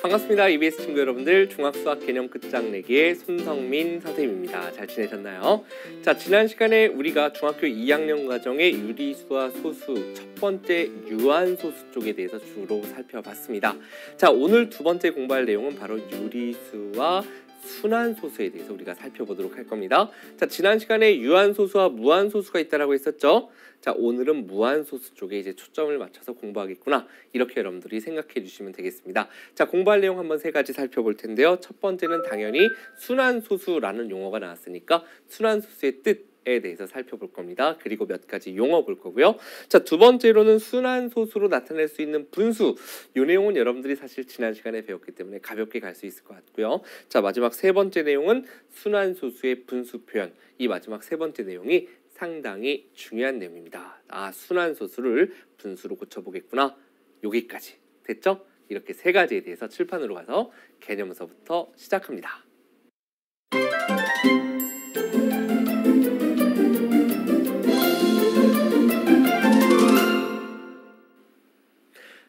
반갑습니다. EBS 친구 여러분들, 중학수학 개념 끝장내기의 손성민 선생님입니다. 잘 지내셨나요? 자, 지난 시간에 우리가 중학교 2학년 과정의 유리수와 소수 첫 번째 유한소수 쪽에 대해서 주로 살펴봤습니다. 자, 오늘 두 번째 공부할 내용은 바로 유리수와 순환소수에 대해서 우리가 살펴보도록 할 겁니다. 자, 지난 시간에 유한소수와 무한소수가 있다라고 했었죠. 자, 오늘은 무한소수 쪽에 이제 초점을 맞춰서 공부하겠구나, 이렇게 여러분들이 생각해 주시면 되겠습니다. 자, 공부할 내용 한번 세 가지 살펴볼 텐데요. 첫 번째는 당연히 순환소수라는 용어가 나왔으니까 순환소수의 뜻에 대해서 살펴볼 겁니다. 그리고 몇 가지 용어 볼 거고요. 자, 두 번째로는 순환소수로 나타낼 수 있는 분수, 이 내용은 여러분들이 사실 지난 시간에 배웠기 때문에 가볍게 갈 수 있을 것 같고요. 자, 마지막 세 번째 내용은 순환소수의 분수 표현, 이 마지막 세 번째 내용이 상당히 중요한 내용입니다. 아, 순환소수를 분수로 고쳐보겠구나, 여기까지 됐죠? 이렇게 세 가지에 대해서 칠판으로 가서 개념서부터 시작합니다.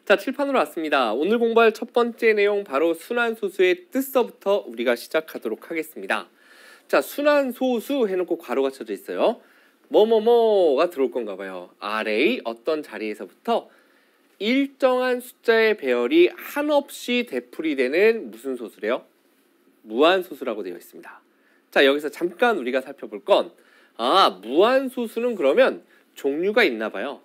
자, 칠판으로 왔습니다. 오늘 공부할 첫 번째 내용, 바로 순환소수의 뜻서부터 우리가 시작하도록 하겠습니다. 자, 순환소수 해놓고 괄호가 쳐져 있어요. 뭐뭐뭐가 들어올 건가 봐요. 아래의 어떤 자리에서부터 일정한 숫자의 배열이 한없이 되풀이되는 무슨 소수래요? 무한소수라고 되어 있습니다. 자, 여기서 잠깐 우리가 살펴볼 건, 무한소수는 그러면 종류가 있나 봐요.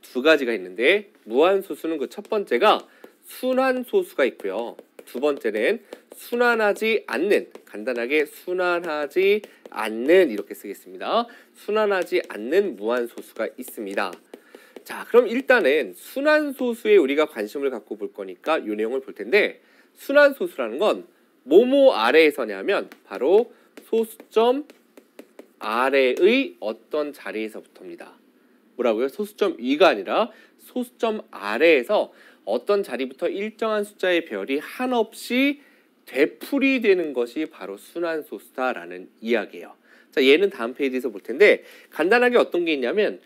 두 가지가 있는데, 무한소수는 그 첫 번째가 순환소수가 있고요. 두 번째는 순환하지 않는, 간단하게 순환하지 않는, 이렇게 쓰겠습니다. 순환하지 않는 무한소수가 있습니다. 자, 그럼 일단은 순환소수에 우리가 관심을 갖고 볼 거니까 이 내용을 볼 텐데, 순환소수라는 건 뭐뭐 아래에서냐면 바로 소수점 아래의 어떤 자리에서부터입니다. 뭐라고요? 소수점 위가 아니라 소수점 아래에서 어떤 자리부터 일정한 숫자의 별이 한없이 되풀이되는 것이 바로 순환소수다라는 이야기예요. 자, 얘는 다음 페이지에서 볼 텐데, 간단하게 어떤 게 있냐면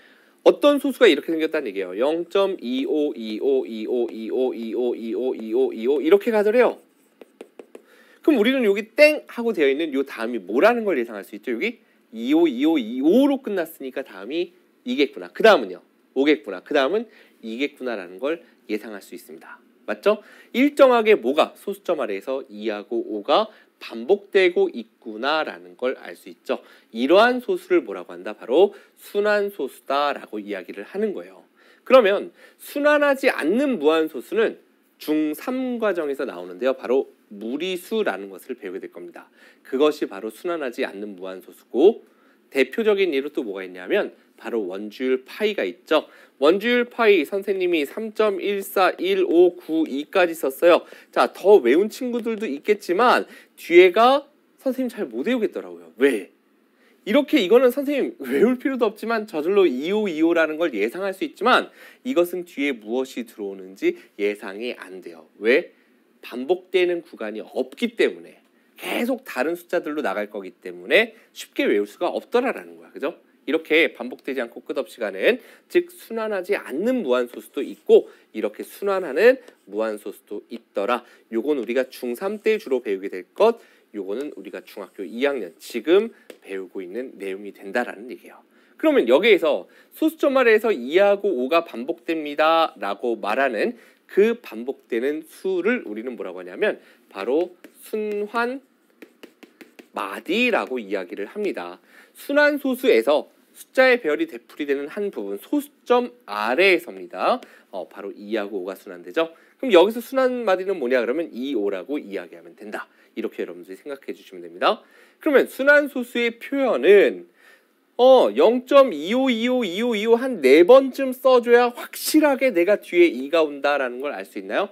어떤 소수가 이렇게 생겼다는 얘기예요. 0.25252525252525 이렇게 가더래요. 그럼 우리는 여기 땡 하고 되어 있는 요 다음이 뭐라는 걸 예상할 수 있죠? 여기 252525로 끝났으니까 다음이 2겠구나. 그 다음은요 5겠구나. 그 다음은 2겠구나라는 걸 예상할 수 있습니다. 맞죠? 일정하게 뭐가 소수점 아래에서 2하고 5가 반복되고 있구나라는 걸 알 수 있죠. 이러한 소수를 뭐라고 한다? 바로 순환소수다라고 이야기를 하는 거예요. 그러면 순환하지 않는 무한소수는 중3 과정에서 나오는데요. 바로 무리수라는 것을 배우게 될 겁니다. 그것이 바로 순환하지 않는 무한소수고, 대표적인 예로 또 뭐가 있냐면 바로 원주율 파이가 있죠. 원주율 파이 선생님이 3.14159까지 썼어요. 자, 더 외운 친구들도 있겠지만 뒤에가 선생님 잘 못 외우겠더라고요. 왜? 이렇게 이거는 선생님 외울 필요도 없지만 저절로 2525라는 걸 예상할 수 있지만 이것은 뒤에 무엇이 들어오는지 예상이 안 돼요. 왜? 반복되는 구간이 없기 때문에, 계속 다른 숫자들로 나갈 거기 때문에 쉽게 외울 수가 없더라라는 거야. 그죠? 이렇게 반복되지 않고 끝없이 가는, 즉 순환하지 않는 무한소수도 있고 이렇게 순환하는 무한소수도 있더라. 요건 우리가 중3 때 주로 배우게 될 것, 요거는 우리가 중학교 2학년 지금 배우고 있는 내용이 된다라는 얘기예요. 그러면 여기에서 소수점 아래에서 2하고 5가 반복됩니다 라고 말하는 그 반복되는 수를 우리는 뭐라고 하냐면 바로 순환마디라고 이야기를 합니다. 순환소수에서 숫자의 배열이 되풀이되는 한 부분, 소수점 아래에서입니다. 바로 2하고 5가 순환되죠. 그럼 여기서 순환마디는 뭐냐? 그러면 2, 5라고 이야기하면 된다. 이렇게 여러분들이 생각해 주시면 됩니다. 그러면 순환소수의 표현은 0.25252525 한 4번쯤 써줘야 확실하게 내가 뒤에 2가 온다라는 걸 알 수 있나요?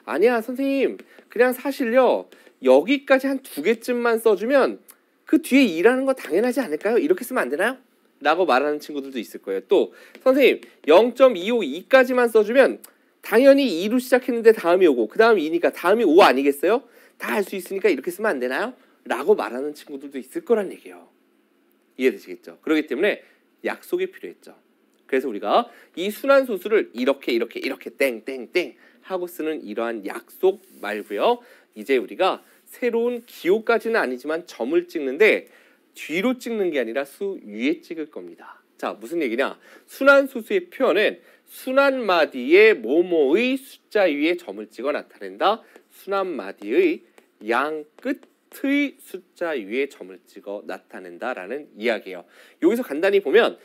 아니야 선생님, 그냥 사실요 여기까지 한 2개쯤만 써주면 그 뒤에 2라는 거 당연하지 않을까요? 이렇게 쓰면 안 되나요? 라고 말하는 친구들도 있을 거예요. 또 선생님 0.252까지만 써주면 당연히 2로 시작했는데 다음이 오고 그 다음이 2니까 다음이 5 아니겠어요? 다 알 수 있으니까 이렇게 쓰면 안 되나요? 라고 말하는 친구들도 있을 거란 얘기예요. 이해되시겠죠? 그렇기 때문에 약속이 필요했죠. 그래서 우리가 이 순환소수를 이렇게 땡땡땡 하고 쓰는 이러한 약속 말고요. 이제 우리가 새로운 기호까지는 아니지만 점을 찍는데 뒤로 찍는 게 아니라 수 위에 찍을 겁니다. 자, 무슨 얘기냐? 순환소수의 표현은 순환마디의 뭐뭐의 숫자 위에 점을 찍어 나타낸다. 순환마디의 양 끝의 숫자 위에 점을 찍어 나타낸다라는 이야기예요. 여기서 간단히 보면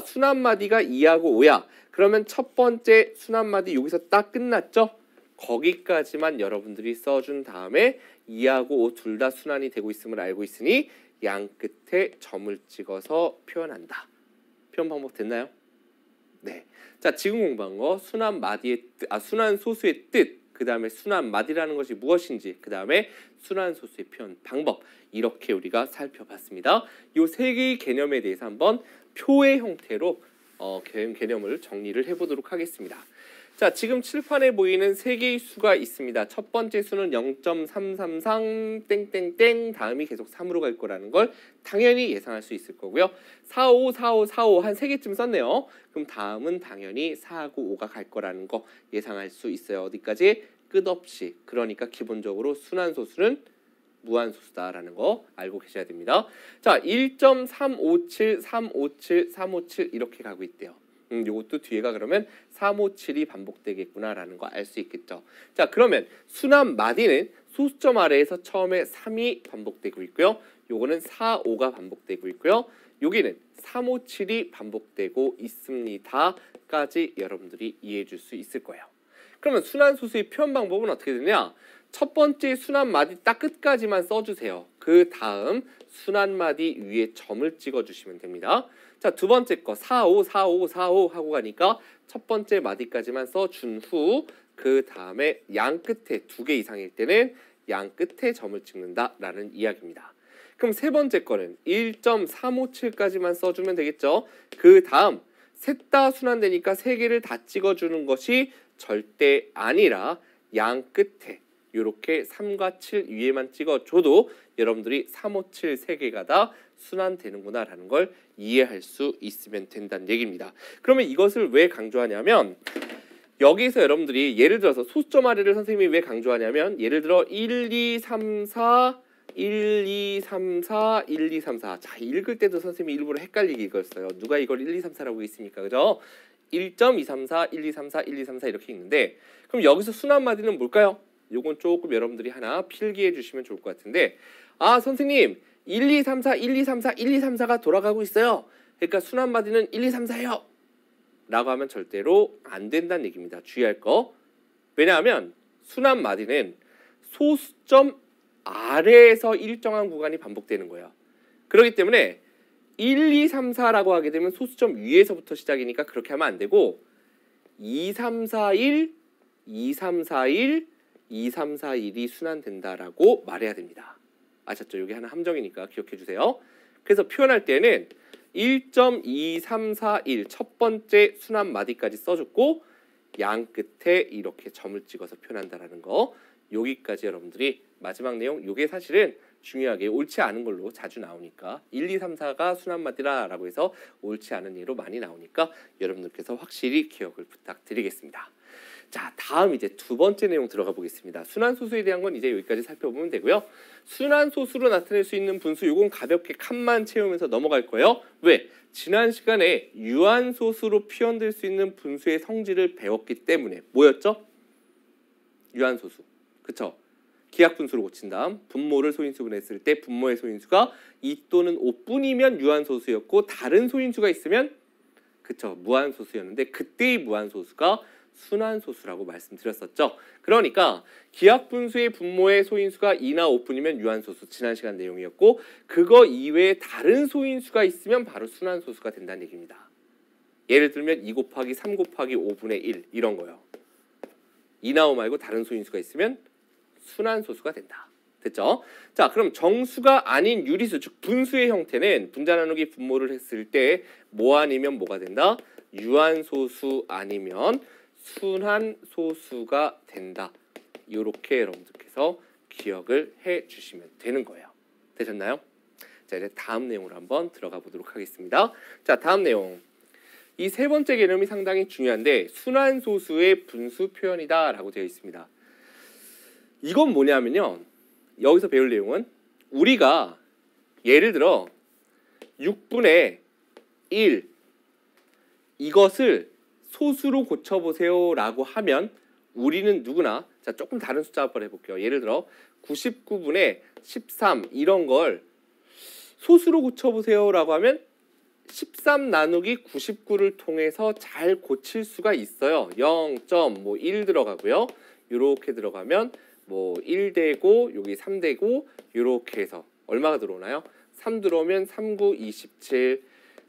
순환마디가 2하고 5야. 그러면 첫 번째 순환마디 여기서 딱 끝났죠? 거기까지만 여러분들이 써준 다음에 2하고 5 둘 다 순환이 되고 있음을 알고 있으니 양 끝에 점을 찍어서 표현한다. 표현 방법 됐나요? 네. 자, 지금 공부한 거 순환마디의 순환소수의 뜻, 그 다음에 순환마디라는 것이 무엇인지, 그 다음에 순환소수의 표현 방법, 이렇게 우리가 살펴봤습니다. 이 세 개의 개념에 대해서 한번 표의 형태로 개념을 정리를 해보도록 하겠습니다. 자, 지금 칠판에 보이는 세 개의 수가 있습니다. 첫 번째 수는 0.333 땡땡땡 다음이 계속 3으로 갈 거라는 걸 당연히 예상할 수 있을 거고요. 45, 45, 45 한 3개쯤 썼네요. 그럼 다음은 당연히 4하고 5가 갈 거라는 거 예상할 수 있어요. 어디까지? 끝없이. 그러니까 기본적으로 순환소수는 무한소수다라는 거 알고 계셔야 됩니다. 자, 1.357, 357, 357 이렇게 가고 있대요. 요것도 뒤에가 그러면 357이 반복되겠구나라는 거 알 수 있겠죠. 자, 그러면 순환마디는 소수점 아래에서 처음에 3이 반복되고 있고요. 요거는 4, 5가 반복되고 있고요. 여기는 357이 반복되고 있습니다까지 여러분들이 이해해 줄 수 있을 거예요. 그러면 순환소수의 표현 방법은 어떻게 되냐? 첫 번째 순환마디 딱 끝까지만 써주세요. 그 다음 순환마디 위에 점을 찍어주시면 됩니다. 자, 두 번째 거 45, 45, 45 하고 가니까 첫 번째 마디까지만 써준 후 그 다음에 양 끝에 2개 이상일 때는 양 끝에 점을 찍는다라는 이야기입니다. 그럼 세 번째 거는 1.357까지만 써주면 되겠죠. 그 다음 셋 다 순환되니까 3개를 다 찍어주는 것이 절대 아니라 양 끝에 이렇게 3과 7 위에만 찍어줘도 여러분들이 357 3개가 다 순환되는구나 라는 걸 이해할 수 있으면 된다는 얘기입니다. 그러면 이것을 왜 강조하냐면 여기서 여러분들이 예를 들어서 소수점 아래를 선생님이 왜 강조하냐면 예를 들어 1, 2, 3, 4 1, 2, 3, 4 1, 2, 3, 4 자, 읽을 때도 선생님이 일부러 헷갈리게 읽었어요. 누가 이걸 1, 2, 3, 4라고 있습니까? 그죠? 1.234, 1, 2, 3, 4, 1, 2, 3, 4 이렇게 읽는데 그럼 여기서 순환마디는 뭘까요? 요건 조금 여러분들이 하나 필기해 주시면 좋을 것 같은데 선생님 1, 2, 3, 4, 1, 2, 3, 4, 1, 2, 3, 4가 돌아가고 있어요. 그러니까 순환마디는 1, 2, 3, 4예요. 라고 하면 절대로 안 된다는 얘기입니다. 주의할 거. 왜냐하면 순환마디는 소수점 아래에서 일정한 구간이 반복되는 거예요. 그렇기 때문에 1, 2, 3, 4라고 하게 되면 소수점 위에서부터 시작이니까 그렇게 하면 안 되고 2, 3, 4, 1, 2, 3, 4, 1, 2, 3, 4, 1이 순환된다라고 말해야 됩니다. 아셨죠? 이게 하나 함정이니까 기억해 주세요. 그래서 표현할 때는 1.2341 첫 번째 순환마디까지 써줬고 양 끝에 이렇게 점을 찍어서 표현한다라는 거 여기까지 여러분들이 마지막 내용 요게 사실은 중요하게 옳지 않은 걸로 자주 나오니까 1, 2, 3, 4가 순환마디라라고 해서 옳지 않은 예로 많이 나오니까 여러분들께서 확실히 기억을 부탁드리겠습니다. 자, 다음 이제 두 번째 내용 들어가 보겠습니다. 순환소수에 대한 건 이제 여기까지 살펴보면 되고요. 순환소수로 나타낼 수 있는 분수 요건 가볍게 칸만 채우면서 넘어갈 거예요. 왜? 지난 시간에 유한소수로 표현될 수 있는 분수의 성질을 배웠기 때문에 뭐였죠? 유한소수. 그쵸? 기하분수로 고친 다음 분모를 소인수분해 했을 때 분모의 소인수가 2 또는 5뿐이면 유한소수였고 다른 소인수가 있으면 그쵸? 무한소수였는데 그때의 무한소수가 순환소수라고 말씀드렸었죠. 그러니까 기하분수의 분모의 소인수가 2나 5뿐이면 유한소수 지난 시간 내용이었고 그거 이외에 다른 소인수가 있으면 바로 순환소수가 된다는 얘기입니다. 예를 들면 2 곱하기 3 곱하기 5분의 1 이런 거요. 2나 5 말고 다른 소인수가 있으면 순환소수가 된다. 됐죠? 자, 그럼 정수가 아닌 유리수 즉 분수의 형태는 분자 나누기 분모를 했을 때 뭐 아니면 뭐가 된다? 유한소수 아니면 순환소수가 된다. 이렇게 여러분들께서 기억을 해 주시면 되는 거예요. 되셨나요? 자, 이제 다음 내용으로 한번 들어가 보도록 하겠습니다. 자, 다음 내용. 이 세 번째 개념이 상당히 중요한데 순환소수의 분수 표현이다라고 되어 있습니다. 이건 뭐냐면요. 여기서 배울 내용은 우리가 예를 들어 6분의 1 이것을 소수로 고쳐보세요 라고 하면 우리는 누구나 자 조금 다른 숫자 한번 해볼게요. 예를 들어 99분의 13 이런 걸 소수로 고쳐보세요 라고 하면 13 나누기 99를 통해서 잘 고칠 수가 있어요. 0.1 들어가고요. 이렇게 들어가면 뭐 1 되고 여기 3 되고 이렇게 해서 얼마가 들어오나요? 3 들어오면 3, 9, 27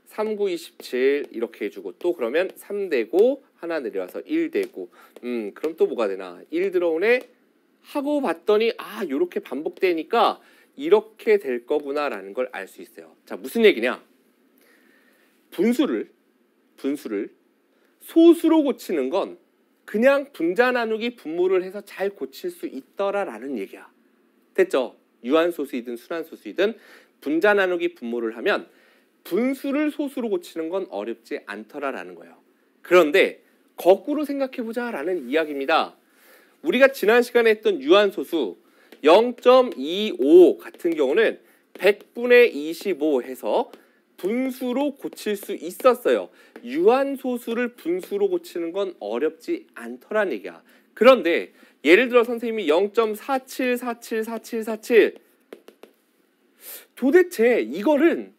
3, 9, 27 이렇게 해주고 또 그러면 3 되고 하나 내려와서 1 되고 그럼 또 뭐가 되나 1 들어오네 하고 봤더니 이렇게 반복되니까 이렇게 될 거구나 라는 걸 알 수 있어요. 자 무슨 얘기냐 분수를 소수로 고치는 건 그냥 분자 나누기 분모를 해서 잘 고칠 수 있더라라는 얘기야. 됐죠? 유한소수이든 순환소수이든 분자 나누기 분모를 하면 분수를 소수로 고치는 건 어렵지 않더라라는 거예요. 그런데 거꾸로 생각해보자 라는 이야기입니다. 우리가 지난 시간에 했던 유한소수 0.25 같은 경우는 100분의 25 해서 분수로 고칠 수 있었어요. 유한소수를 분수로 고치는 건 어렵지 않더란 얘기야. 그런데 예를 들어 선생님이 0.47474747 도대체 이거는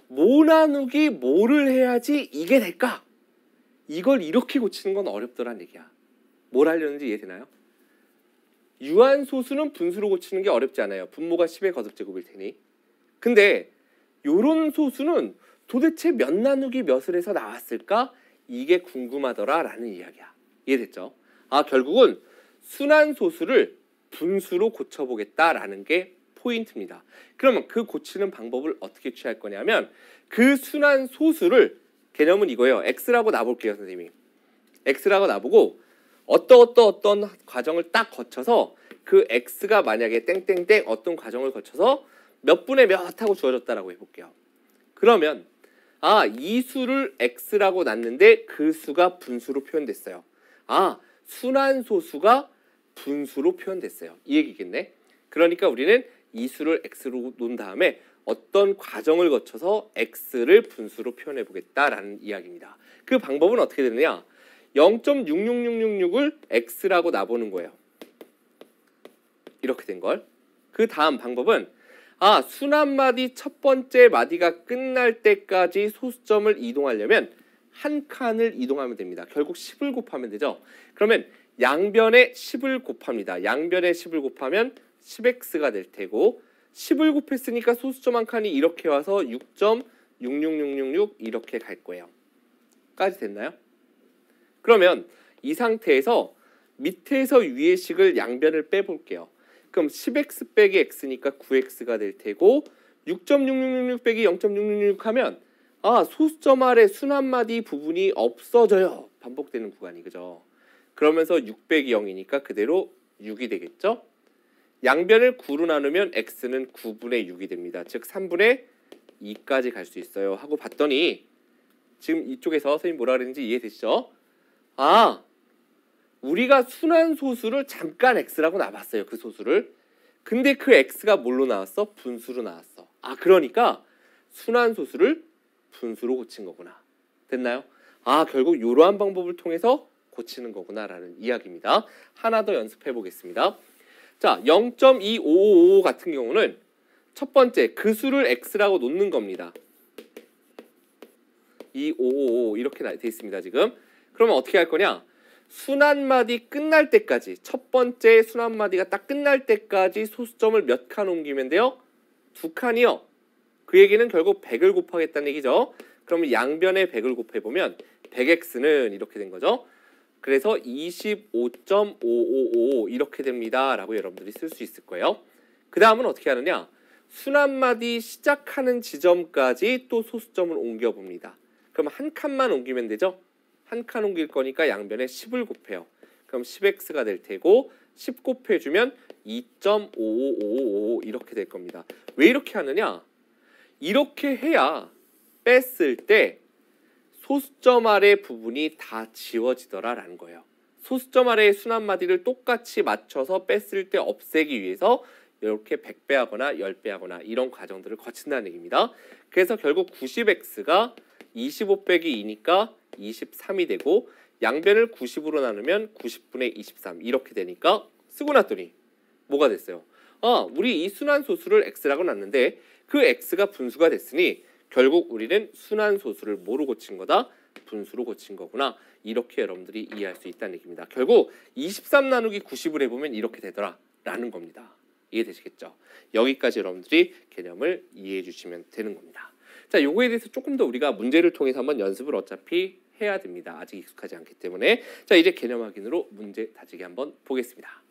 뭐 나누기 뭐를 해야지 이게 될까? 이걸 이렇게 고치는 건 어렵더란 얘기야. 뭘 하려는지 이해되나요? 유한소수는 분수로 고치는 게 어렵지 않아요. 분모가 10의 거듭제곱일 테니. 근데 요런 소수는 도대체 몇 나누기 몇을 해서 나왔을까? 이게 궁금하더라 라는 이야기야. 이해됐죠? 결국은 순환소수를 분수로 고쳐보겠다라는 게 포인트입니다. 그러면 그 고치는 방법을 어떻게 취할 거냐면 그 순환소수를 개념은 이거예요. x라고 놔볼게요. 선생님이. x라고 놔보고 어떤 과정을 딱 거쳐서 그 x가 만약에 땡땡땡 어떤 과정을 거쳐서 몇 분의 몇 하고 주어졌다라고 해볼게요. 그러면 이 수를 x라고 놨는데 그 수가 분수로 표현됐어요. 순환소수가 분수로 표현됐어요. 이 얘기겠네. 그러니까 우리는 이 수를 x로 놓은 다음에 어떤 과정을 거쳐서 x를 분수로 표현해 보겠다라는 이야기입니다. 그 방법은 어떻게 되느냐? 0.66666을 x라고 놔보는 거예요. 이렇게 된 걸. 그 다음 방법은 순환마디 첫 번째 마디가 끝날 때까지 소수점을 이동하려면 한 칸을 이동하면 됩니다. 결국 10을 곱하면 되죠. 그러면 양변에 10을 곱합니다. 양변에 10을 곱하면 10x가 될 테고 10을 곱했으니까 소수점 한 칸이 이렇게 와서 6.66666 이렇게 갈 거예요. 까지 됐나요? 그러면 이 상태에서 밑에서 위의 식을 양변을 빼볼게요. 그럼 10x 빼기 x니까 9x가 될 테고 6.666 빼기 0.666 하면 소수점 아래 순환마디 부분이 없어져요. 반복되는 구간이 그죠? 그러면서 6 빼기 0이니까 그대로 6이 되겠죠? 양변을 9로 나누면 x는 9분의 6이 됩니다. 즉 3분의 2까지 갈 수 있어요. 하고 봤더니 지금 이쪽에서 선생님 뭐라 그랬는지 이해되시죠? 우리가 순환소수를 잠깐 x라고 놔봤어요. 그 소수를. 근데 그 x가 뭘로 나왔어? 분수로 나왔어. 그러니까 순환소수를 분수로 고친 거구나. 됐나요? 결국 이러한 방법을 통해서 고치는 거구나 라는 이야기입니다. 하나 더 연습해 보겠습니다. 자, 0.2555 같은 경우는 첫 번째 그 수를 x라고 놓는 겁니다. 2555 이렇게 돼 있습니다. 지금. 그러면 어떻게 할 거냐? 순환마디 끝날 때까지 첫 번째 순환마디가 딱 끝날 때까지 소수점을 몇 칸 옮기면 돼요? 2칸이요. 그 얘기는 결국 100을 곱하겠다는 얘기죠. 그러면 양변에 100을 곱해보면 100x는 이렇게 된 거죠. 그래서 25.555 이렇게 됩니다 라고 여러분들이 쓸 수 있을 거예요. 그 다음은 어떻게 하느냐? 순환마디 시작하는 지점까지 또 소수점을 옮겨봅니다. 그럼 한 칸만 옮기면 되죠? 한 칸 옮길 거니까 양변에 10을 곱해요. 그럼 10x가 될 테고 10 곱해주면 2.55555 이렇게 될 겁니다. 왜 이렇게 하느냐? 이렇게 해야 뺐을 때 소수점 아래 부분이 다 지워지더라라는 거예요. 소수점 아래의 순환마디를 똑같이 맞춰서 뺐을 때 없애기 위해서 이렇게 100배 하거나 10배 하거나 이런 과정들을 거친다는 얘기입니다. 그래서 결국 90x가 25 빼기 2니까 23이 되고 양변을 90으로 나누면 90분의 23 이렇게 되니까 쓰고 났더니 뭐가 됐어요? 우리 이 순환소수를 x라고 놨는데 그 x가 분수가 됐으니 결국 우리는 순환소수를 뭐로 고친 거다? 분수로 고친 거구나. 이렇게 여러분들이 이해할 수 있다는 얘기입니다. 결국 23 나누기 90을 해보면 이렇게 되더라 라는 겁니다. 이해되시겠죠? 여기까지 여러분들이 개념을 이해해 주시면 되는 겁니다. 자, 요거에 대해서 조금 더 우리가 문제를 통해서 한번 연습을 어차피 해야 됩니다. 아직 익숙하지 않기 때문에. 자, 이제 개념 확인으로 문제 다지기 한번 보겠습니다.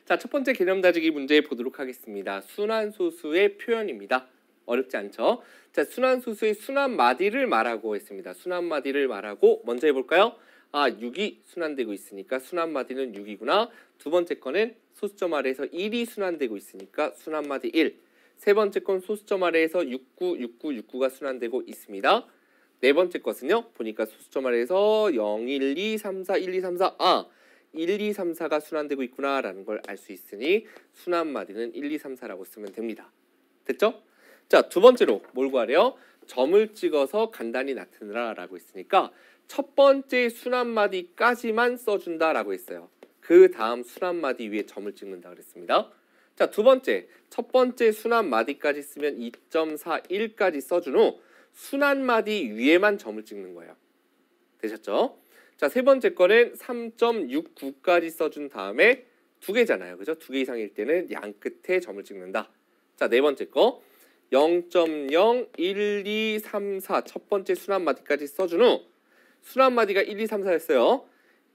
자, 첫 번째 개념 다지기 문제 보도록 하겠습니다. 순환소수의 표현입니다. 어렵지 않죠? 자, 순환소수의 순환마디를 말하고 했습니다. 순환마디를 말하고 먼저 해볼까요? 6이 순환되고 있으니까 순환마디는 6이구나. 두 번째 거는 소수점 아래에서 1이 순환되고 있으니까 순환마디 1. 세 번째 건 소수점 아래에서 69, 69, 69가 순환되고 있습니다. 네 번째 것은요. 보니까 소수점 아래에서 0, 1, 2, 3, 4, 1, 2, 3, 4. 1, 2, 3, 4가 순환되고 있구나라는 걸 알 수 있으니 순환마디는 1, 2, 3, 4라고 쓰면 됩니다. 됐죠? 자, 두 번째로 뭘 구하래요? 점을 찍어서 간단히 나타내라라고 했으니까 첫 번째 순환마디까지만 써준다라고 했어요. 그 다음 순환마디 위에 점을 찍는다 그랬습니다. 자, 두 번째, 첫 번째 순환마디까지 쓰면 2.41까지 써준 후 순환마디 위에만 점을 찍는 거예요. 되셨죠? 자, 세 번째 거는 3.69까지 써준 다음에 두 개잖아요. 그죠? 두 개 이상일 때는 양 끝에 점을 찍는다. 자, 네 번째 거 0.0, 1, 2, 3, 4 첫 번째 순환마디까지 써준 후 순환마디가 1, 2, 3, 4였어요.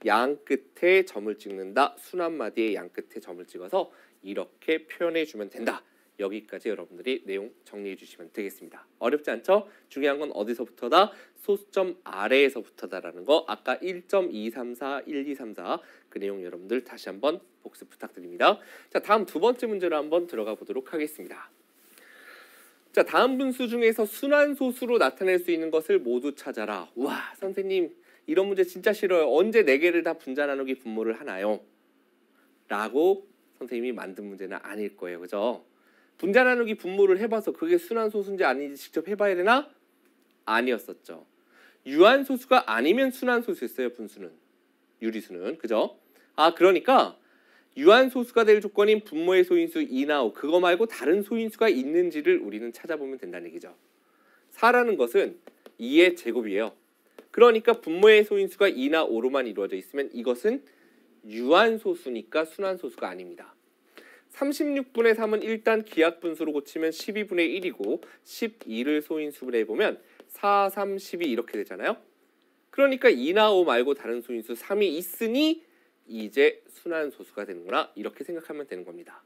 양 끝에 점을 찍는다. 순환마디의 양 끝에 점을 찍어서 이렇게 표현해 주면 된다. 여기까지 여러분들이 내용 정리해 주시면 되겠습니다. 어렵지 않죠? 중요한 건 어디서부터다? 소수점 아래에서부터다라는 거. 아까 1.234, 1, 2, 3, 4 그 내용 여러분들 다시 한번 복습 부탁드립니다. 자, 다음 두 번째 문제로 한번 들어가 보도록 하겠습니다. 자, 다음 분수 중에서 순환소수로 나타낼 수 있는 것을 모두 찾아라. 와, 선생님 이런 문제 진짜 싫어요. 언제 4개를 다 분자 나누기 분모를 하나요? 라고 선생님이 만든 문제는 아닐 거예요. 그죠? 분자 나누기 분모를 해봐서 그게 순환소수인지 아닌지 직접 해봐야 되나? 아니었었죠. 유한소수가 아니면 순환소수였어요. 분수는. 유리수는. 그죠? 그러니까 유한소수가 될 조건인 분모의 소인수 2나 5 그거 말고 다른 소인수가 있는지를 우리는 찾아보면 된다는 얘기죠. 4라는 것은 2의 제곱이에요. 그러니까 분모의 소인수가 2나 5로만 이루어져 있으면 이것은 유한소수니까 순환소수가 아닙니다. 36분의 3은 일단 기하분수로 고치면 12분의 1이고 12를 소인수로 해보면 4, 3, 12 이렇게 되잖아요. 그러니까 2나 5 말고 다른 소인수 3이 있으니 이제 순환소수가 되는구나 이렇게 생각하면 되는 겁니다.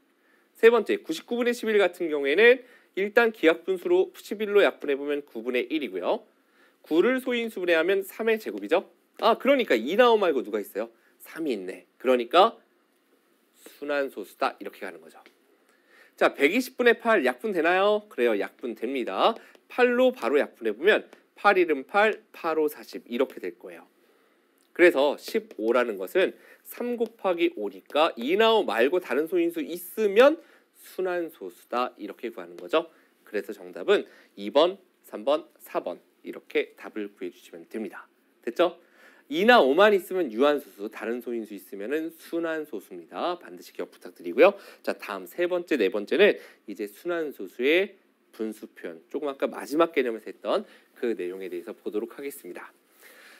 세 번째 99분의 11 같은 경우에는 일단 기하분수로 11로 약분해보면 9분의 1이고요. 9를 소인수분해하면 3의 제곱이죠. 그러니까 2나 5 말고 누가 있어요? 3이 있네. 그러니까 순환소수다 이렇게 가는 거죠. 자, 120분의 8 약분되나요? 그래요. 약분됩니다. 8로 바로 약분해보면 8, 1은 8, 8, 5, 40 이렇게 될 거예요. 그래서 15라는 것은 3 곱하기 5니까 2나 5 말고 다른 소인수 있으면 순환소수다 이렇게 구하는 거죠. 그래서 정답은 2번, 3번, 4번 이렇게 답을 구해주시면 됩니다. 됐죠? 2나 5만 있으면 유한소수, 다른 소인수 있으면 순환소수입니다. 반드시 기억 부탁드리고요. 자, 다음 세 번째, 네 번째는 이제 순환소수의 분수 표현. 조금 아까 마지막 개념에서 했던 그 내용에 대해서 보도록 하겠습니다.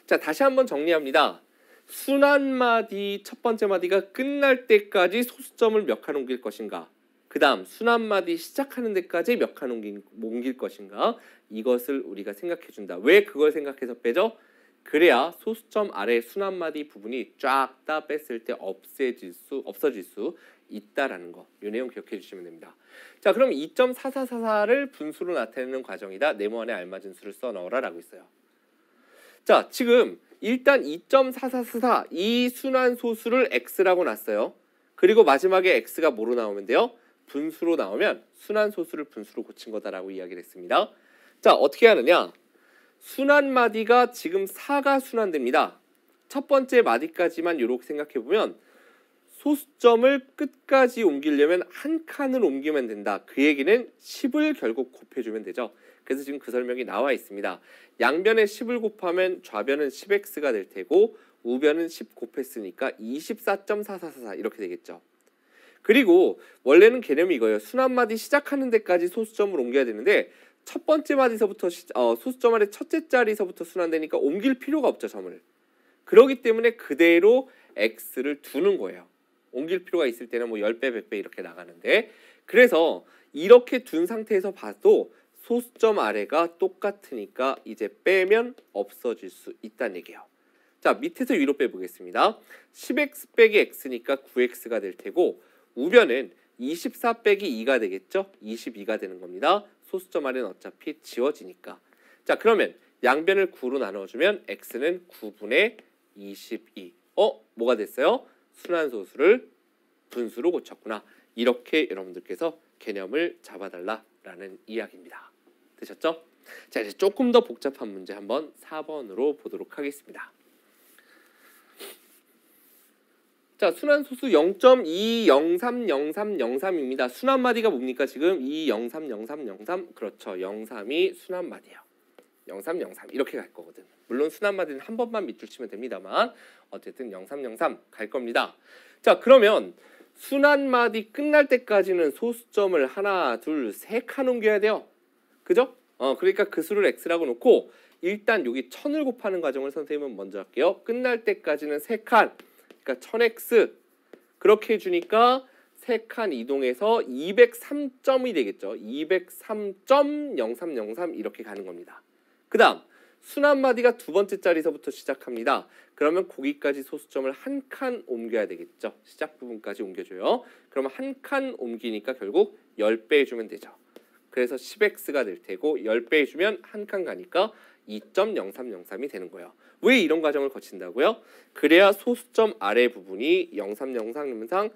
자, 다시 한번 정리합니다. 순환마디 첫 번째 마디가 끝날 때까지 소수점을 몇 칸 옮길 것인가? 그 다음 순환마디 시작하는 데까지 몇 칸 옮길 것인가? 이것을 우리가 생각해준다. 왜 그걸 생각해서 빼죠? 그래야 소수점 아래 순환마디 부분이 쫙 다 뺐을 때 없어질 수 있다라는 거. 이 내용 기억해 주시면 됩니다. 자, 그럼 2.4444를 분수로 나타내는 과정이다. 네모 안에 알맞은 수를 써 넣어라 라고 있어요. 자, 지금 일단 2.4444 이 순환소수를 x라고 놨어요. 그리고 마지막에 x가 뭐로 나오면 돼요? 분수로 나오면 순환소수를 분수로 고친 거다라고 이야기를 했습니다. 자, 어떻게 하느냐? 순환마디가 지금 4가 순환됩니다. 첫 번째 마디까지만 이렇게 생각해보면 소수점을 끝까지 옮기려면 한 칸을 옮기면 된다. 그 얘기는 10을 결국 곱해주면 되죠. 그래서 지금 그 설명이 나와 있습니다. 양변에 10을 곱하면 좌변은 10x가 될 테고 우변은 10 곱했으니까 24.4444 이렇게 되겠죠. 그리고 원래는 개념이 이거예요. 순환마디 시작하는 데까지 소수점을 옮겨야 되는데 첫 번째 마디서부터 소수점 아래 첫째 자리서부터 순환되니까 옮길 필요가 없죠, 점을. 그렇기 때문에 그대로 x를 두는 거예요. 옮길 필요가 있을 때는 뭐 10배, 100배 이렇게 나가는데 그래서 이렇게 둔 상태에서 봐도 소수점 아래가 똑같으니까 이제 빼면 없어질 수 있다는 얘기예요. 자, 밑에서 위로 빼보겠습니다. 10x 빼기 x니까 9x가 될 테고 우변은 24 빼기 2가 되겠죠? 22가 되는 겁니다. 소수점 아래는 어차피 지워지니까. 자, 그러면 양변을 9로 나눠주면 x는 9분의 22. 뭐가 됐어요? 순환소수를 분수로 고쳤구나. 이렇게 여러분들께서 개념을 잡아달라라는 이야기입니다. 되셨죠? 자, 이제 조금 더 복잡한 문제 한번 4번으로 보도록 하겠습니다. 자, 순환소수 0.2030303입니다. 순환마디가 뭡니까? 지금 2030303 그렇죠. 03이 순환마디예요. 0303 이렇게 갈 거거든. 물론 순환마디는 한 번만 밑줄 치면 됩니다만 어쨌든 0303 갈 겁니다. 자, 그러면 순환마디 끝날 때까지는 소수점을 하나, 둘, 세 칸 옮겨야 돼요. 그죠? 그러니까 그 수를 x라고 놓고 일단 여기 1000을 곱하는 과정을 선생님은 먼저 할게요. 끝날 때까지는 세 칸. 그러니까 1000x 그렇게 해주니까 세 칸 이동해서 203점이 되겠죠. 203.0303 이렇게 가는 겁니다. 그 다음 순환마디가 두 번째 자리서부터 시작합니다. 그러면 거기까지 소수점을 한 칸 옮겨야 되겠죠. 시작 부분까지 옮겨줘요. 그러면 한 칸 옮기니까 결국 10배 해주면 되죠. 그래서 10x가 될 테고 10배 해주면 한 칸 가니까 2.0303이 되는 거예요. 왜 이런 과정을 거친다고요? 그래야 소수점 아래 부분이 0303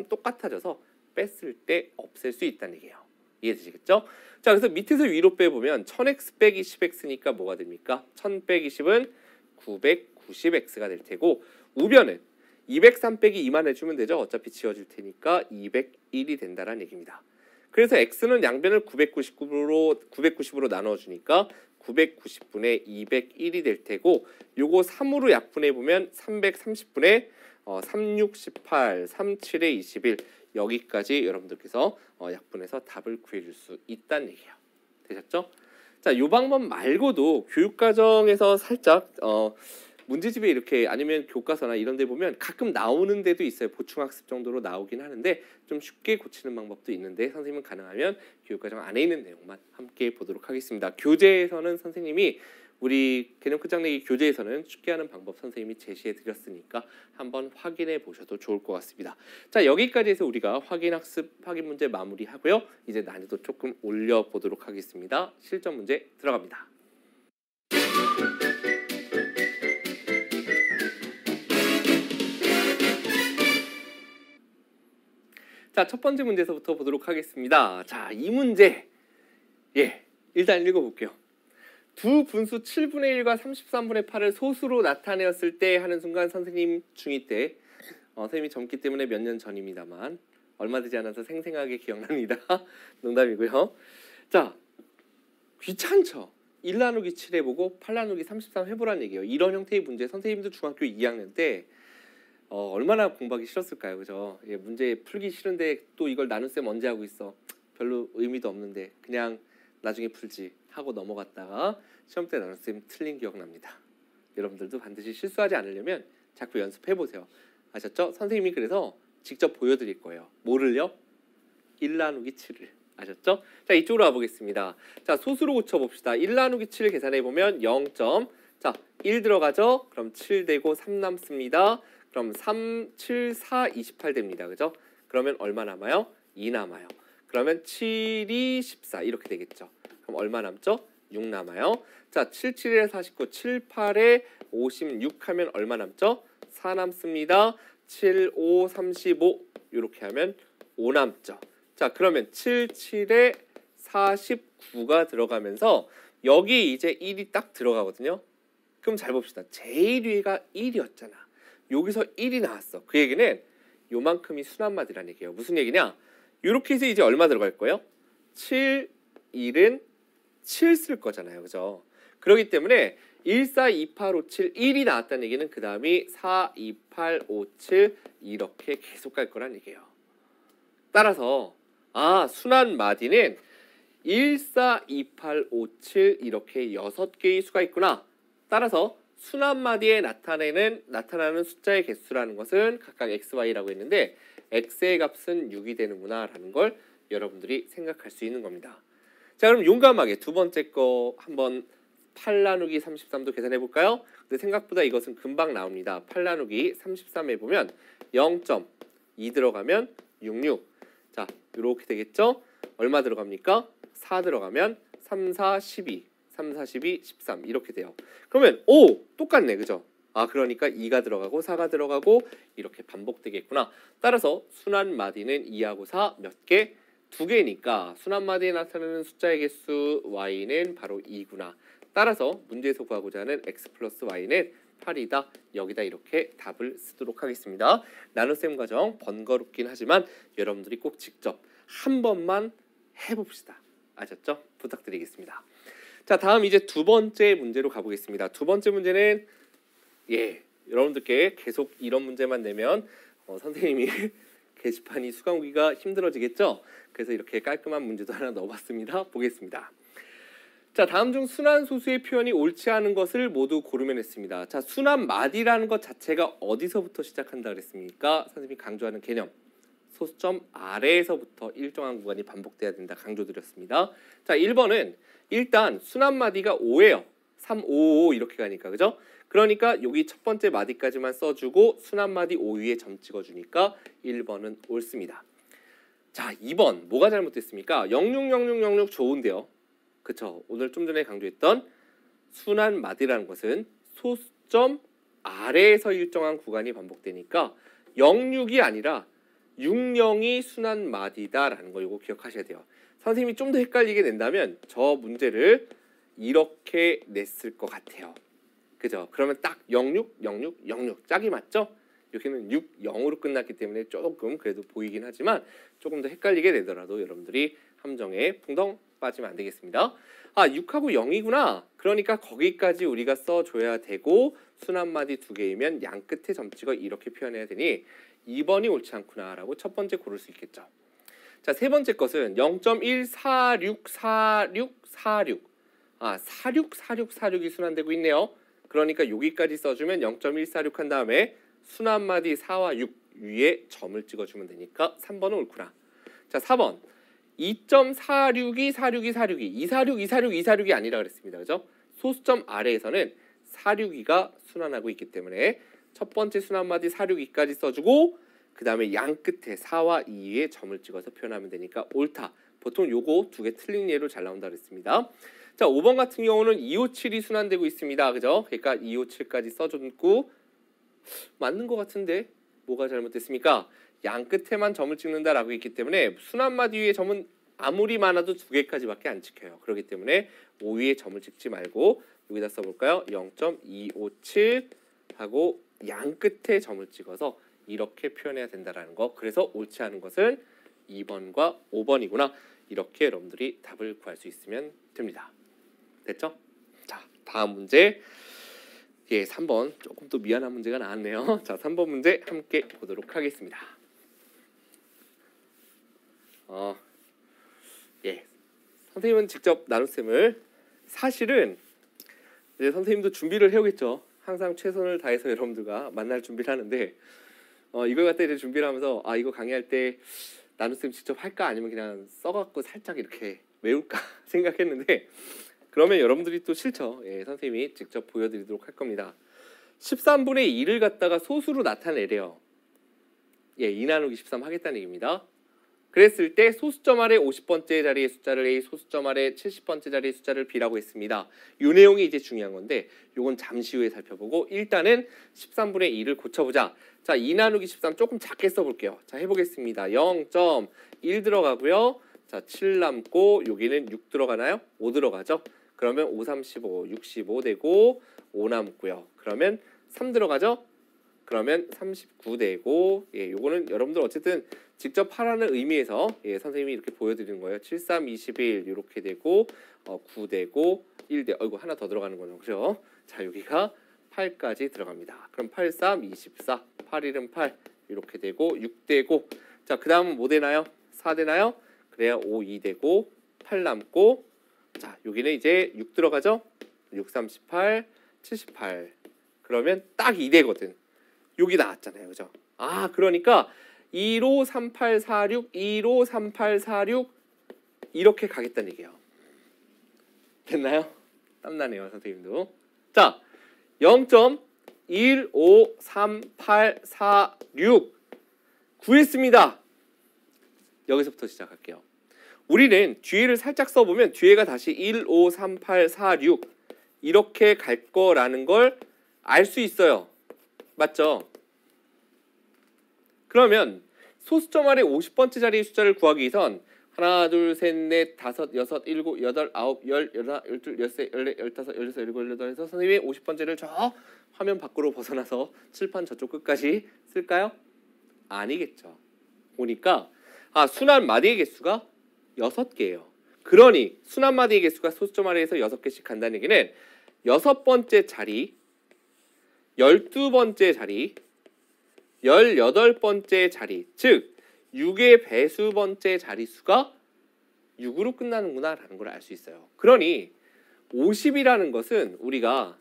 똑같아져서 뺐을 때 없앨 수 있다는 얘기예요. 이해되시겠죠? 자, 그래서 밑에서 위로 빼보면 1000x 빼기 10x니까 뭐가 됩니까? 1000 빼기 10은 990x가 될 테고 우변은 203 빼기 2만 해주면 되죠. 어차피 지워질 테니까 201이 된다는 얘기입니다. 그래서 x는 양변을 990으로 나눠주니까 990분의 201이 될 테고 요거 3으로 약분해보면 330분의 3618, 37의 21 여기까지 여러분들께서 약분해서 답을 구해줄 수 있다는 얘기예요. 되셨죠? 자, 이 방법 말고도 교육과정에서 살짝 문제집에 이렇게 아니면 교과서나 이런 데 보면 가끔 나오는 데도 있어요. 보충학습 정도로 나오긴 하는데 좀 쉽게 고치는 방법도 있는데 선생님은 가능하면 교육과정 안에 있는 내용만 함께 보도록 하겠습니다. 교재에서는 선생님이 우리 개념 끝장내기 교재에서는 쉽게 하는 방법 선생님이 제시해 드렸으니까 한번 확인해 보셔도 좋을 것 같습니다. 자, 여기까지 해서 우리가 확인학습 확인 문제 마무리하고요. 이제 난이도 조금 올려보도록 하겠습니다. 실전 문제 들어갑니다. 자, 첫 번째 문제에서부터 보도록 하겠습니다. 자, 이 문제 일단 읽어볼게요. 두 분수 7분의 1과 33분의 8을 소수로 나타내었을 때 하는 순간 선생님 중2 때 선생님이 젊기 때문에 몇 년 전입니다만 얼마 되지 않아서 생생하게 기억납니다. 농담이고요. 자, 귀찮죠? 1 나누기 7 해보고 8 나누기 33 해보라는 얘기예요. 이런 형태의 문제 선생님도 중학교 2학년 때 얼마나 공부하기 싫었을까요? 그죠? 문제 풀기 싫은데 또 이걸 나눗셈 언제 하고 있어? 별로 의미도 없는데 그냥 나중에 풀지 하고 넘어갔다가 시험 때 나눗셈 틀린 기억납니다. 여러분들도 반드시 실수하지 않으려면 자꾸 연습해보세요. 아셨죠? 선생님이 그래서 직접 보여드릴 거예요. 뭐를요? 1 나누기 7을. 아셨죠? 자, 이쪽으로 와보겠습니다. 자, 소수로 고쳐봅시다. 1 나누기 7 계산해보면 0. 자, 1 들어가죠? 그럼 7 되고 3 남습니다. 그럼 3, 7, 4, 28 됩니다. 그죠? 그러면 얼마 남아요? 2 남아요. 그러면 7이 14 이렇게 되겠죠. 그럼 얼마 남죠? 6 남아요. 자, 7, 7에 49, 7, 8에 56 하면 얼마 남죠? 4 남습니다. 7, 5, 35 이렇게 하면 5 남죠. 자, 그러면 7, 7에 49가 들어가면서 여기 이제 1이 딱 들어가거든요. 그럼 잘 봅시다. 제일 위가 1이었잖아. 여기서 1이 나왔어. 그 얘기는 요만큼이 순환마디라는 얘기예요. 무슨 얘기냐? 이렇게 해서 이제 얼마 들어갈 거예요? 7, 1은 7 쓸 거잖아요. 그죠? 그렇기 때문에 1, 4, 2, 8, 5, 7, 1이 나왔다는 얘기는 그 다음이 4, 2, 8, 5, 7 이렇게 계속 갈 거란 얘기예요. 따라서 순환 마디는 1, 4, 2, 8, 5, 7 이렇게 6개의 수가 있구나. 따라서 순환 마디에 나타나는 숫자의 개수라는 것은 각각 x, y라고 했는데 x의 값은 6이 되는구나 라는 걸 여러분들이 생각할 수 있는 겁니다. 자, 그럼 용감하게 두 번째 거 한번 8 나누기 33도 계산해 볼까요? 근데 생각보다 이것은 금방 나옵니다. 8 나누기 33 해보면 0.2 들어가면 66. 자, 이렇게 되겠죠? 얼마 들어갑니까? 4 들어가면 3, 4, 12. 3, 4, 12, 13 이렇게 돼요. 그러면 똑같네. 그죠? 그러니까 2가 들어가고 4가 들어가고 이렇게 반복되겠구나. 따라서 순환 마디는 2하고 4 몇 개? 2개니까 순환 마디에 나타나는 숫자의 개수 y는 바로 2구나. 따라서 문제에서 구하고자 하는 x 플러스 y는 8이다. 여기다 이렇게 답을 쓰도록 하겠습니다. 나눗셈 과정 번거롭긴 하지만 여러분들이 꼭 직접 한 번만 해봅시다. 아셨죠? 부탁드리겠습니다. 자, 다음 이제 두 번째 문제로 가보겠습니다. 두 번째 문제는 여러분들께 계속 이런 문제만 내면 선생님이 게시판이 수강하기가 힘들어지겠죠? 그래서 이렇게 깔끔한 문제도 하나 넣어봤습니다. 보겠습니다. 자, 다음 중 순환 소수의 표현이 옳지 않은 것을 모두 고르면 했습니다. 자, 순환 마디라는 것 자체가 어디서부터 시작한다 그랬습니까? 선생님이 강조하는 개념. 소수점 아래에서부터 일정한 구간이 반복돼야 된다 강조드렸습니다. 자, 1번은 일단 순환 마디가 5예요. 3, 5, 5 이렇게 가니까 그죠? 그러니까 여기 첫 번째 마디까지만 써주고 순환 마디 5 위에 점 찍어주니까 1번은 옳습니다. 자, 2번 뭐가 잘못됐습니까? 060606 좋은데요. 그쵸? 오늘 좀 전에 강조했던 순환 마디라는 것은 소수점 아래에서 일정한 구간이 반복되니까 06이 아니라 60이 순환 마디다라는 거 이거 기억하셔야 돼요. 선생님이 좀 더 헷갈리게 낸다면 저 문제를 이렇게 냈을 것 같아요. 그죠? 그러면 딱 06, 06, 06 짝이 맞죠? 여기는 6, 0으로 끝났기 때문에 조금 그래도 보이긴 하지만 조금 더 헷갈리게 되더라도 여러분들이 함정에 풍덩 빠지면 안 되겠습니다. 6하고 0이구나. 그러니까 거기까지 우리가 써줘야 되고 순환마디 2개이면 양 끝에 점 찍어 이렇게 표현해야 되니 2번이 옳지 않구나 라고 첫 번째 고를 수 있겠죠. 자, 세 번째 것은 0.1464646 464646이 순환되고 있네요. 그러니까 여기까지 써주면 0.146 한 다음에 순환마디 4와 6 위에 점을 찍어주면 되니까 3번은 옳구나. 자, 4번 2.462 462 462 246 246 246이 아니라 그랬습니다. 그죠? 소수점 아래에서는 462가 순환하고 있기 때문에 첫 번째 순환마디 462까지 써주고 그 다음에 양 끝에 4와 2에 점을 찍어서 표현하면 되니까 옳다. 보통 요거 두 개 틀린 예로 잘 나온다 그랬습니다. 자, 5번 같은 경우는 257이 순환되고 있습니다. 그죠? 그러니까 257까지 써줬고 맞는 것 같은데 뭐가 잘못됐습니까? 양 끝에만 점을 찍는다라고 했기 때문에 순환마디 위에 점은 아무리 많아도 2개까지밖에 안 찍혀요. 그렇기 때문에 5위에 점을 찍지 말고 여기다 써볼까요? 0.257 하고 양 끝에 점을 찍어서 이렇게 표현해야 된다라는 거. 그래서 옳지 않은 것은 2번과 5번이구나. 이렇게 여러분들이 답을 구할 수 있으면 됩니다. 됐죠? 자, 다음 문제. 3번 조금 또 미안한 문제가 나왔네요. 자, 3번 문제 함께 보도록 하겠습니다. 선생님은 직접 나눗셈을 사실은 이제 선생님도 준비를 해오겠죠. 항상 최선을 다해서 여러분들과 만날 준비를 하는데 이걸 갖다 이제 준비를 하면서 이거 강의할 때 나눗셈 직접 할까 아니면 그냥 써갖고 살짝 이렇게 외울까 생각했는데 그러면 여러분들이 또 싫죠. 선생님이 직접 보여드리도록 할 겁니다. 13분의 2를 갖다가 소수로 나타내래요. 2 나누기 13 하겠다는 얘기입니다. 그랬을 때 소수점 아래 50번째 자리의 숫자를 A, 소수점 아래 70번째 자리의 숫자를 B라고 했습니다. 이 내용이 이제 중요한 건데 이건 잠시 후에 살펴보고 일단은 13분의 2를 고쳐보자. 자, 2 나누기 13 조금 작게 써볼게요. 자, 해보겠습니다. 0.1 들어가고요. 자, 7 남고 여기는 6 들어가나요? 5 들어가죠? 그러면 5, 35, 65 되고 5 남고요. 그러면 3 들어가죠? 그러면 39 되고 예, 요거는 여러분들 어쨌든 직접 하라는 의미에서 예, 선생님이 이렇게 보여드리는 거예요. 7, 3, 21 이렇게 되고 9 되고 1 되 어이구 하나 더 들어가는 거죠. 그죠? 자, 여기가 8까지 들어갑니다. 그럼 8, 3, 24, 8, 1은 8 이렇게 되고 6 되고 자, 그 다음은 뭐 되나요? 4 되나요? 그래야 5, 2 되고 8 남고 자, 여기는 이제 6 들어가죠? 6, 38, 78 그러면 딱 2 되거든. 여기 나왔잖아요. 그죠? 아, 그러니까 2로 3846, 2로 3846 이렇게 가겠다는 얘기예요. 됐나요? 땀나네요, 선생님도. 자, 0.15384 구했습니다. 여기서부터 시작할게요. 우리는 뒤에를 살짝 써보면 뒤에가 다시 15384 이렇게 갈 거라는 걸 알 수 있어요. 맞죠? 그러면 소수점 아래 50번째 자리의 숫자를 구하기 위해선 하나, 둘, 셋, 넷, 다섯, 여섯, 일곱, 여덟, 아홉, 열, 열하나, 열둘, 열세, 열네, 열다섯, 열여섯, 열일곱, 열여덟에서 선생님이 50번째를 저 화면 밖으로 벗어나서 칠판 저쪽 끝까지 쓸까요? 아니겠죠. 보니까 순환 마디의 개수가 6개예요. 그러니 순환 마디의 개수가 소수점 아래에서 6개씩 간다는 얘기는 6번째 자리, 12번째 자리, 18번째 자리, 즉 6의 배수번째 자릿수가 6으로 끝나는구나 라는 걸 알 수 있어요. 그러니 50이라는 것은 우리가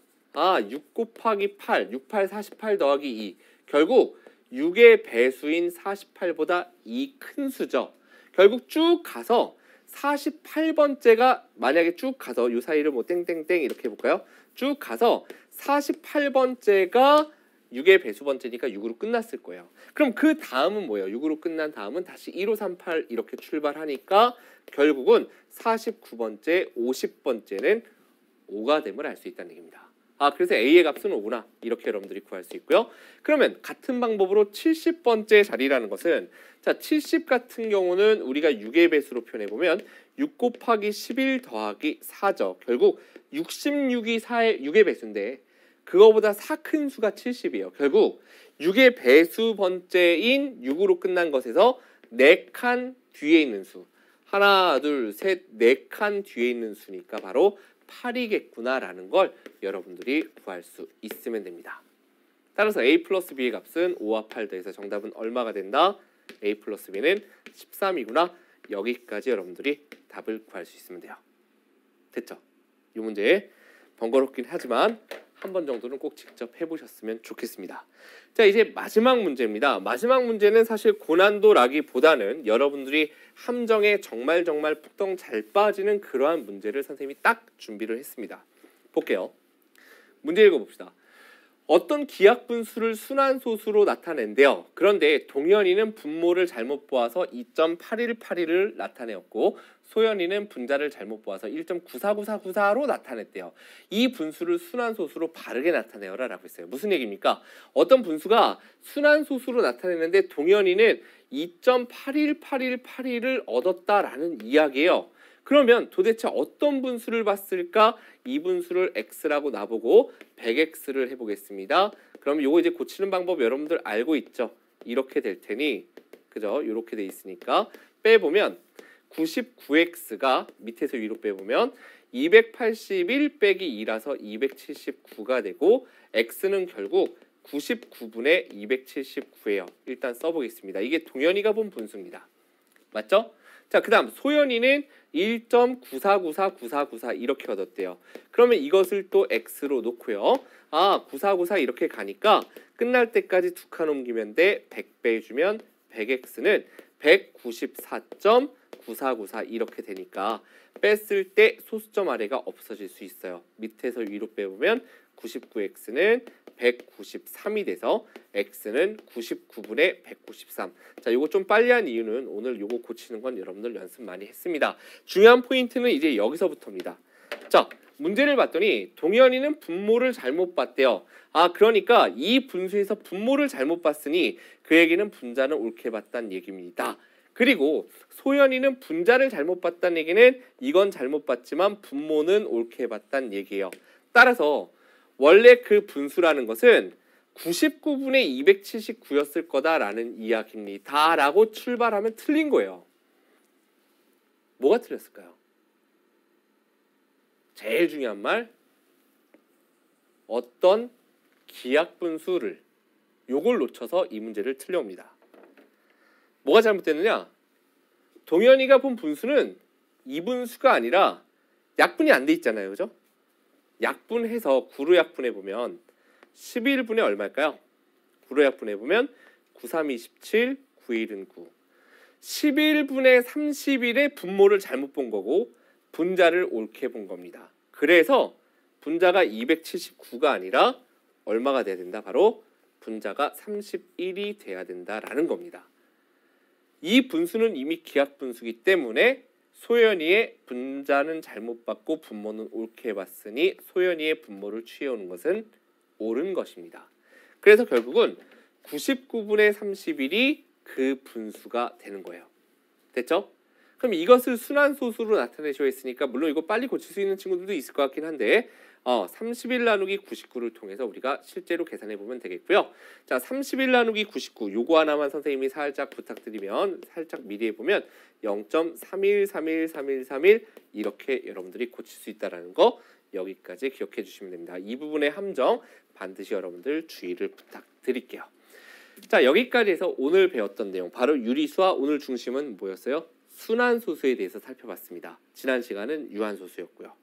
6 곱하기 8, 6, 8, 48 더하기 2 결국 6의 배수인 48보다 2 큰 수죠. 결국 쭉 가서 48번째가 만약에 쭉 가서 이 사이를 뭐 땡땡땡 이렇게 해볼까요? 쭉 가서 48번째가 6의 배수번째니까 6으로 끝났을 거예요. 그럼 그 다음은 뭐예요? 6으로 끝난 다음은 다시 1538 이렇게 출발하니까 결국은 49번째, 50번째는 5가 됨을 알 수 있다는 얘기입니다. 그래서 A의 값은 5구나. 이렇게 여러분들이 구할 수 있고요. 그러면 같은 방법으로 70번째 자리라는 것은 자, 70 같은 경우는 우리가 6의 배수로 표현해보면 6 곱하기 11 더하기 4죠. 결국 66이 6의 배수인데 그거보다 4 큰 수가 70이에요. 결국 6의 배수 번째인 6으로 끝난 것에서 4칸 뒤에 있는 수. 하나, 둘, 셋, 4칸 뒤에 있는 수니까 바로 8이겠구나라는 걸 여러분들이 구할 수 있으면 됩니다. 따라서 A 플러스 B의 값은 5와 8 더해서 정답은 얼마가 된다? A 플러스 B는 13이구나. 여기까지 여러분들이 답을 구할 수 있으면 돼요. 됐죠? 이 문제 번거롭긴 하지만 한 번 정도는 꼭 직접 해보셨으면 좋겠습니다. 자, 이제 마지막 문제입니다. 마지막 문제는 사실 고난도라기보다는 여러분들이 함정에 정말 푹덩 잘 빠지는 그러한 문제를 선생님이 딱 준비를 했습니다. 볼게요. 문제 읽어봅시다. 어떤 기하분수를 순환소수로 나타낸대요. 그런데 동현이는 분모를 잘못 보아서 2.8181을 나타내었고 소연이는 분자를 잘못 보아서 1.949494로 나타냈대요. 이 분수를 순환소수로 바르게 나타내어라 라고 했어요. 무슨 얘기입니까? 어떤 분수가 순환소수로 나타내는데 동현이는 2.818181을 얻었다라는 이야기예요. 그러면 도대체 어떤 분수를 봤을까? 이 분수를 x라고 놔보고 100x를 해보겠습니다. 그럼 요거 이제 고치는 방법 여러분들 알고 있죠? 이렇게 될 테니 그죠? 이렇게 돼 있으니까 빼보면 99x가 밑에서 위로 빼보면 281 빼기 2라서 279가 되고 x는 결국 99분의 279예요. 일단 써보겠습니다. 이게 동현이가 본 분수입니다. 맞죠? 자, 그 다음 소연이는 1.94949494 이렇게 얻었대요. 그러면 이것을 또 x로 놓고요. 9494 이렇게 가니까 끝날 때까지 두 칸 옮기면 돼. 100 빼주면 100x는 194.9494 이렇게 되니까 뺐을 때 소수점 아래가 없어질 수 있어요. 밑에서 위로 빼보면 99x는 193이 돼서 x는 99분의 193. 자, 요거 좀 빨리 한 이유는 오늘 요거 고치는 건 여러분들 연습 많이 했습니다. 중요한 포인트는 이제 여기서부터입니다. 자, 문제를 봤더니 동현이는 분모를 잘못 봤대요. 아, 그러니까 이 분수에서 분모를 잘못 봤으니 그에게는 분자는 옳게 봤다는 얘기입니다. 그리고 소연이는 분자를 잘못 봤다는 얘기는 이건 잘못 봤지만 분모는 옳게 봤다는 얘기예요. 따라서 원래 그 분수라는 것은 99분의 279였을 거다라는 이야기입니다. 라고 출발하면 틀린 거예요. 뭐가 틀렸을까요? 제일 중요한 말, 어떤 기하분수를 요걸 놓쳐서 이 문제를 틀려옵니다. 뭐가 잘못됐느냐? 동현이가 본 분수는 이분수가 아니라 약분이 안 돼 있잖아요. 그죠? 약분해서 구로 약분해 보면 11분의 얼마일까요? 구로 약분해 보면 9, 3, 27, 9, 1은 9. 11분의 31의 분모를 잘못 본 거고 분자를 옳게 본 겁니다. 그래서 분자가 279가 아니라 얼마가 돼야 된다? 바로 분자가 31이 돼야 된다라는 겁니다. 이 분수는 이미 기하분수이기 때문에 소연이의 분자는 잘못 봤고 분모는 옳게 봤으니 소연이의 분모를 취해오는 것은 옳은 것입니다. 그래서 결국은 99분의 31이 그 분수가 되는 거예요. 됐죠? 그럼 이것을 순환소수로 나타내셔야 했으니까 물론 이거 빨리 고칠 수 있는 친구들도 있을 것 같긴 한데 31 나누기 99를 통해서 우리가 실제로 계산해 보면 되겠고요. 자, 31 나누기 99 요거 하나만 선생님이 살짝 부탁드리면 살짝 미리 해보면 0.31313131 이렇게 여러분들이 고칠 수 있다는 거 여기까지 기억해 주시면 됩니다. 이 부분의 함정 반드시 여러분들 주의를 부탁드릴게요. 자, 여기까지 해서 오늘 배웠던 내용 바로 유리수와 오늘 중심은 뭐였어요? 순환소수에 대해서 살펴봤습니다. 지난 시간은 유한소수였고요.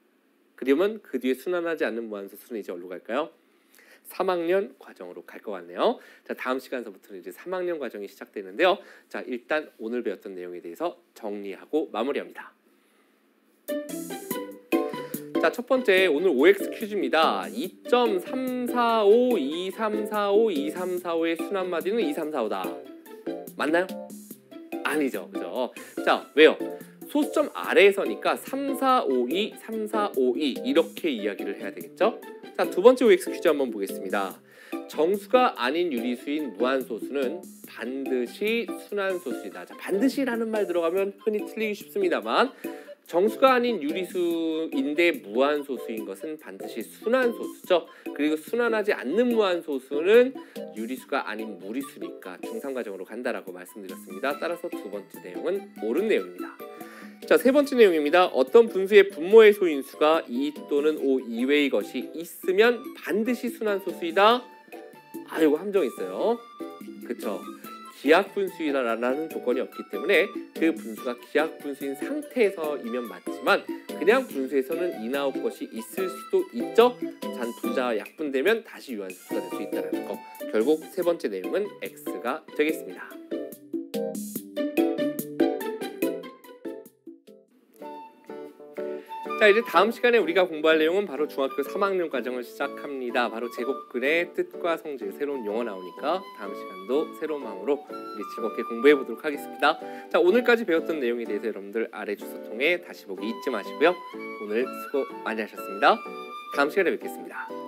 그러면 그 뒤에 순환하지 않는 무한소수는 이제 어디로 갈까요? 3학년 과정으로 갈 것 같네요. 자, 다음 시간서부터는 이제 3학년 과정이 시작되는데요. 자, 일단 오늘 배웠던 내용에 대해서 정리하고 마무리합니다. 자, 첫 번째 오늘 OX 퀴즈입니다. 2.34523452345의 순환마디는 2345다. 맞나요? 아니죠. 그죠? 자, 왜요? 소수점 아래에서니까 3452, 3452 이렇게 이야기를 해야 되겠죠? 자, 두 번째 OX 퀴즈 한번 보겠습니다. 정수가 아닌 유리수인 무한소수는 반드시 순환소수이다. 자, 반드시라는 말 들어가면 흔히 틀리기 쉽습니다만 정수가 아닌 유리수인데 무한소수인 것은 반드시 순환소수죠. 그리고 순환하지 않는 무한소수는 유리수가 아닌 무리수니까 중상과정으로 간다라고 말씀드렸습니다. 따라서 두 번째 내용은 옳은 내용입니다. 자, 세 번째 내용입니다. 어떤 분수의 분모의 소인수가 2 또는 5 이외의 것이 있으면 반드시 순환소수이다. 아, 이거 함정 있어요. 그쵸? 기하분수이라는 조건이 없기 때문에 그 분수가 기하분수인 상태에서이면 맞지만 그냥 분수에서는 인아웃 것이 있을 수도 있죠. 잔 분자와 약분되면 다시 유한소수가 될 수 있다는 거. 결국 세 번째 내용은 X가 되겠습니다. 자, 이제 다음 시간에 우리가 공부할 내용은 바로 중학교 3학년 과정을 시작합니다. 바로 제곱근의 뜻과 성질, 새로운 용어 나오니까 다음 시간도 새로운 마음으로 우리 즐겁게 공부해 보도록 하겠습니다. 자, 오늘까지 배웠던 내용에 대해서 여러분들 아래 주소 통해 다시 보기 잊지 마시고요. 오늘 수고 많이 하셨습니다. 다음 시간에 뵙겠습니다.